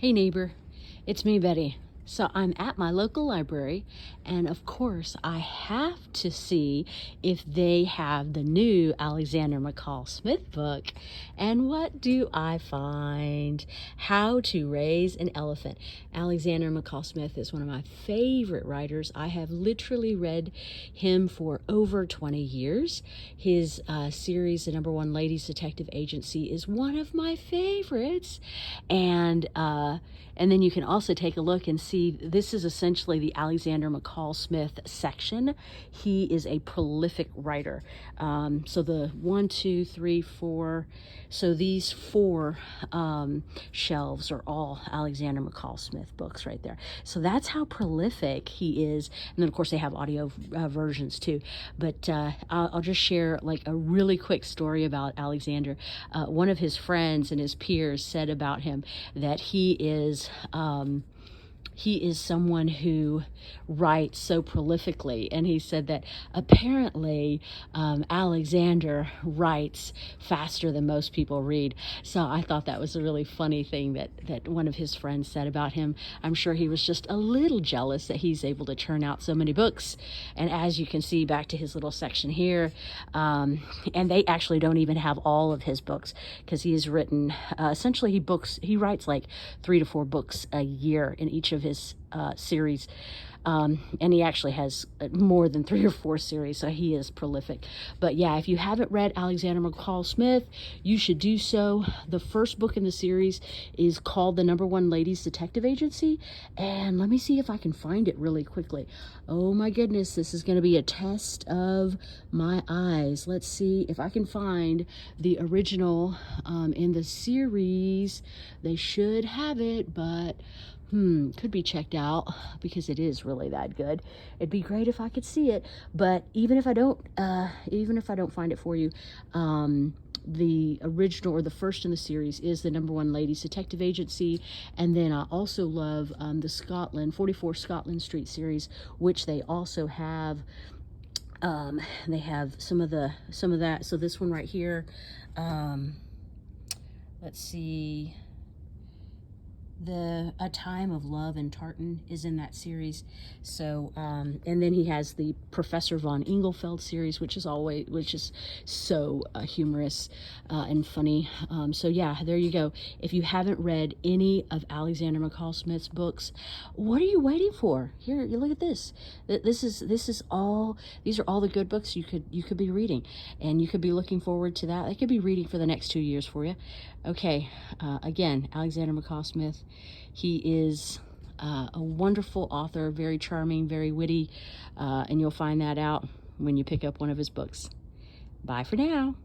Hey neighbor, it's me, Betty. So I'm at my local library, and of course I have to see if they have the new Alexander McCall Smith book. And what do I find? How to Raise an Elephant. Alexander McCall Smith is one of my favorite writers. I have literally read him for over 20 years. His series, The Number One Ladies Detective Agency, is one of my favorites. And then you can also take a look and see, this is essentially the Alexander McCall Smith section. He is a prolific writer. So the 1, 2, 3, 4, so these 4 shelves are all Alexander McCall Smith books right there. So that's how prolific he is. And then of course they have audio versions too. But I'll just share like a really quick story about Alexander. One of his friends and his peers said about him that he is someone who writes so prolifically, and he said that apparently Alexander writes faster than most people read. So I thought that was a really funny thing that one of his friends said about him. I'm sure he was just a little jealous that he's able to churn out so many books. And as you can see, back to his little section here, and they actually don't even have all of his books, because he has written essentially he writes like 3 to 4 books a year in each of his series, and he actually has more than 3 or 4 series, so he is prolific. But yeah, if you haven't read Alexander McCall Smith, you should do so. The first book in the series is called The Number One Ladies Detective Agency, and let me see if I can find it really quickly. Oh my goodness, this is going to be a test of my eyes. Let's see if I can find the original in the series. They should have it, but could be checked out because it is really that good. It'd be great if I could see it, but even if I don't find it for you, the original, or the first in the series, is The Number One Ladies Detective Agency. And then I also love the 44 Scotland Street series, which they also have. They have some of that. So this one right here, let's see. A Time of Love in Tartan is in that series. So and then he has the Professor von Engelfeld series, which is so humorous and funny. So yeah, there you go. If you haven't read any of Alexander McCall Smith's books, what are you waiting for? Here, you look at this. These are all the good books you could be reading, and you could be looking forward to that. I could be reading for the next 2 years for you. Okay, again, Alexander McCall Smith. He is a wonderful author, very charming, very witty, and you'll find that out when you pick up one of his books. Bye for now.